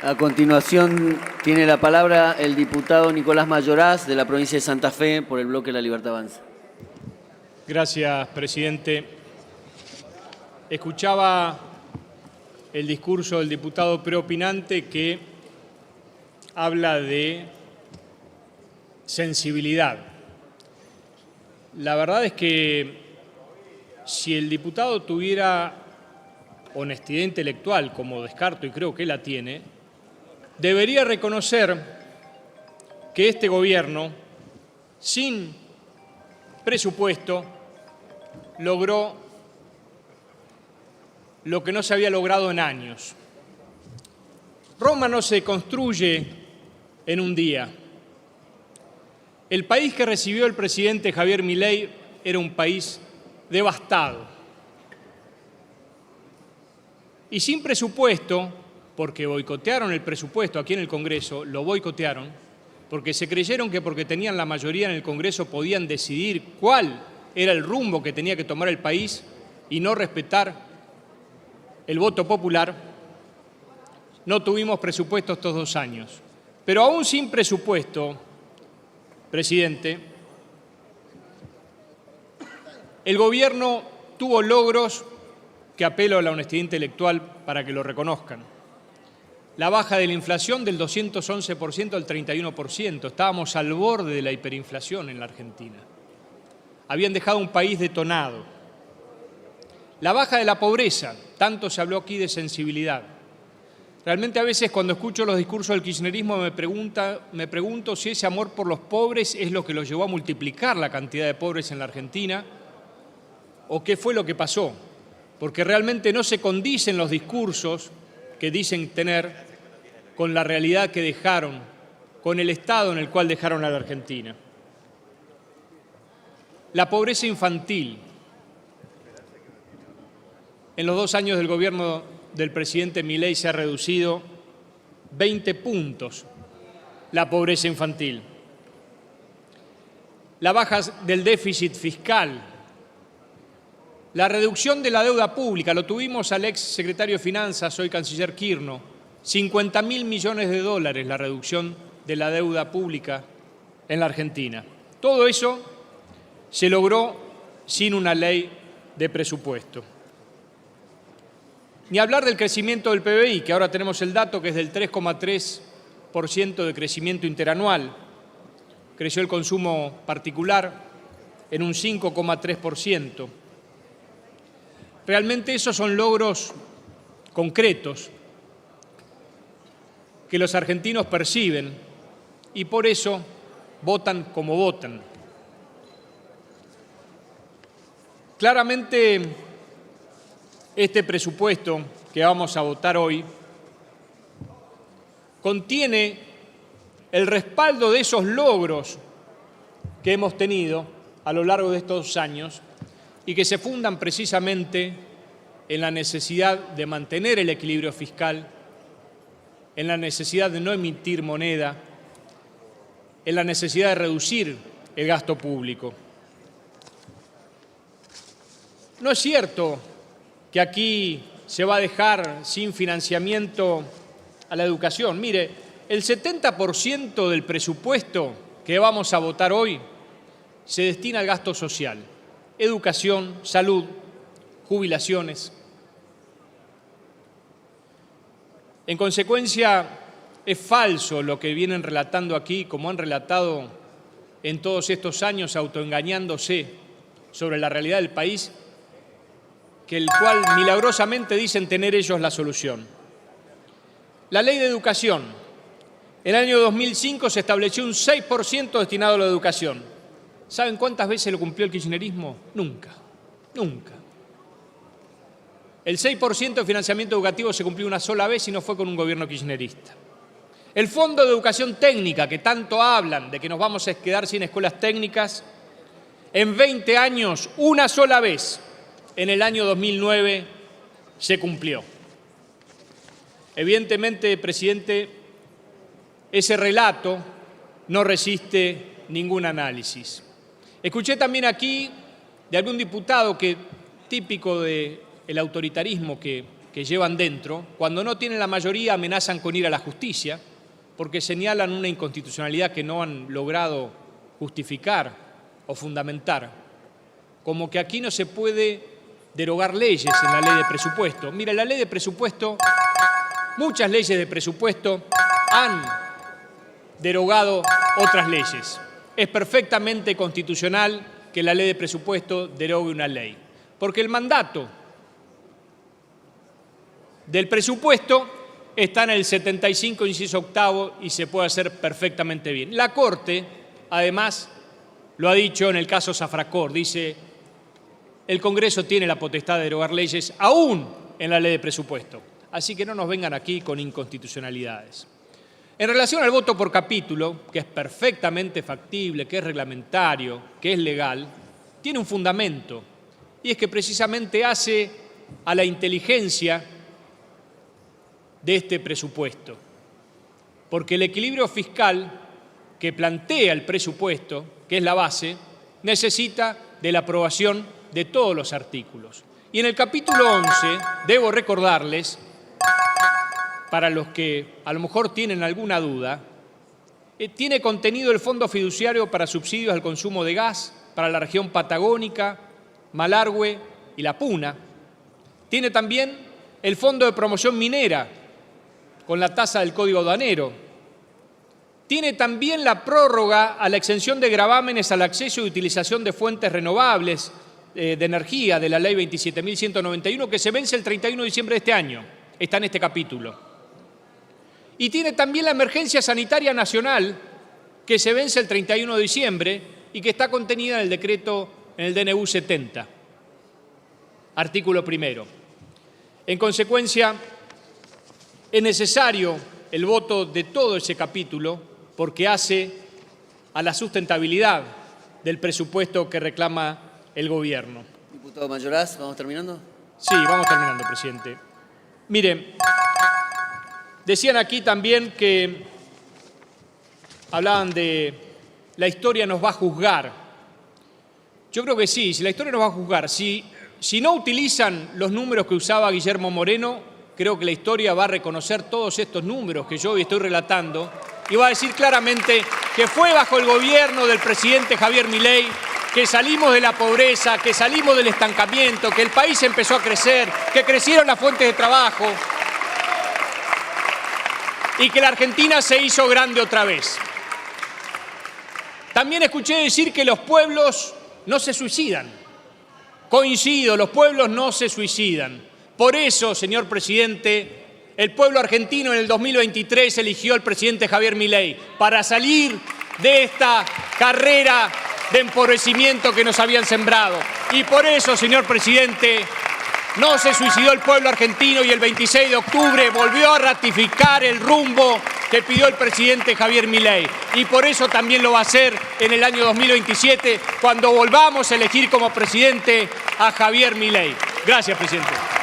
A continuación tiene la palabra el diputado Nicolás Mayoraz de la provincia de Santa Fe por el bloque La Libertad Avanza. Gracias, presidente. Escuchaba el discurso del diputado preopinante que habla de sensibilidad. La verdad es que si el diputado tuviera honestidad intelectual, como descarto y creo que la tiene, debería reconocer que este gobierno, sin presupuesto, logró lo que no se había logrado en años. Roma no se construye en un día. El país que recibió el presidente Javier Milei era un país devastado. Y sin presupuesto, porque boicotearon el presupuesto aquí en el Congreso, lo boicotearon, porque se creyeron que porque tenían la mayoría en el Congreso podían decidir cuál era el rumbo que tenía que tomar el país y no respetar el voto popular. No tuvimos presupuesto estos 2 años. Pero aún sin presupuesto, presidente, el gobierno tuvo logros que apelo a la honestidad intelectual para que lo reconozcan. La baja de la inflación del 211% al 31%. Estábamos al borde de la hiperinflación en la Argentina. Habían dejado un país detonado. La baja de la pobreza. Tanto se habló aquí de sensibilidad. Realmente a veces cuando escucho los discursos del kirchnerismo me pregunto si ese amor por los pobres es lo que los llevó a multiplicar la cantidad de pobres en la Argentina o qué fue lo que pasó. Porque realmente no se condicen los discursos que dicen tener con la realidad que dejaron, con el estado en el cual dejaron a la Argentina. La pobreza infantil. En los 2 años del gobierno del presidente Milei se ha reducido 20 puntos la pobreza infantil. La baja del déficit fiscal. La reducción de la deuda pública, lo tuvimos al ex secretario de Finanzas, hoy canciller Kirchner, 50.000 millones de dólares la reducción de la deuda pública en la Argentina. Todo eso se logró sin una ley de presupuesto. Ni hablar del crecimiento del PBI, que ahora tenemos el dato que es del 3,3% de crecimiento interanual. Creció el consumo particular en un 5,3%. Realmente esos son logros concretos que los argentinos perciben y por eso votan como votan. Claramente, este presupuesto que vamos a votar hoy contiene el respaldo de esos logros que hemos tenido a lo largo de estos 2 años y que se fundan precisamente en la necesidad de mantener el equilibrio fiscal, en la necesidad de no emitir moneda, en la necesidad de reducir el gasto público. No es cierto que aquí se va a dejar sin financiamiento a la educación. Mire, el 70% del presupuesto que vamos a votar hoy se destina al gasto social. Educación, salud, jubilaciones. En consecuencia, es falso lo que vienen relatando aquí, como han relatado en todos estos años, autoengañándose sobre la realidad del país, que el cual milagrosamente dicen tener ellos la solución. La ley de educación. En el año 2005 se estableció un 6% destinado a la educación. ¿Saben cuántas veces lo cumplió el kirchnerismo? Nunca, nunca. El 6% de financiamiento educativo se cumplió una sola vez y no fue con un gobierno kirchnerista. El Fondo de Educación Técnica, que tanto hablan de que nos vamos a quedar sin escuelas técnicas, en 20 años, una sola vez, en el año 2009, se cumplió. Evidentemente, presidente, ese relato no resiste ningún análisis. Escuché también aquí de algún diputado que, típico del autoritarismo que que llevan dentro, cuando no tienen la mayoría amenazan con ir a la justicia porque señalan una inconstitucionalidad que no han logrado justificar o fundamentar, como que aquí no se puede derogar leyes en la ley de presupuesto. Mira, la ley de presupuesto, muchas leyes de presupuesto han derogado otras leyes. Es perfectamente constitucional que la ley de presupuesto derogue una ley, porque el mandato del presupuesto está en el 75, inciso octavo, y se puede hacer perfectamente bien. La Corte, además, lo ha dicho en el caso Zafracor, dice, el Congreso tiene la potestad de derogar leyes aún en la ley de presupuesto. Así que no nos vengan aquí con inconstitucionalidades. En relación al voto por capítulo, que es perfectamente factible, que es reglamentario, que es legal, tiene un fundamento, y es que precisamente hace a la inteligencia de este presupuesto. Porque el equilibrio fiscal que plantea el presupuesto, que es la base, necesita de la aprobación de todos los artículos. Y en el capítulo 11, debo recordarles, para los que a lo mejor tienen alguna duda, tiene contenido el Fondo Fiduciario para subsidios al consumo de gas para la región patagónica, Malargüe y La Puna. Tiene también el Fondo de Promoción Minera, con la tasa del Código Aduanero. Tiene también la prórroga a la exención de gravámenes al acceso y utilización de fuentes renovables de energía de la Ley 27.191, que se vence el 31 de diciembre de este año. Está en este capítulo. Y tiene también la emergencia sanitaria nacional, que se vence el 31 de diciembre y que está contenida en el decreto, en el DNU 70. Artículo primero. En consecuencia, es necesario el voto de todo ese capítulo porque hace a la sustentabilidad del presupuesto que reclama el gobierno. Diputado Mayoraz, ¿vamos terminando? Sí, vamos terminando, presidente. Miren, decían aquí también que hablaban de la historia nos va a juzgar. Yo creo que sí, si la historia nos va a juzgar, si no utilizan los números que usaba Guillermo Moreno, creo que la historia va a reconocer todos estos números que yo hoy estoy relatando y va a decir claramente que fue bajo el gobierno del presidente Javier Milei que salimos de la pobreza, que salimos del estancamiento, que el país empezó a crecer, que crecieron las fuentes de trabajo y que la Argentina se hizo grande otra vez. También escuché decir que los pueblos no se suicidan. Coincido, los pueblos no se suicidan. Por eso, señor presidente, el pueblo argentino en el 2023 eligió al presidente Javier Milei para salir de esta carrera de empobrecimiento que nos habían sembrado. Y por eso, señor presidente, no se suicidó el pueblo argentino y el 26 de octubre volvió a ratificar el rumbo que pidió el presidente Javier Milei. Y por eso también lo va a hacer en el año 2027, cuando volvamos a elegir como presidente a Javier Milei. Gracias, presidente.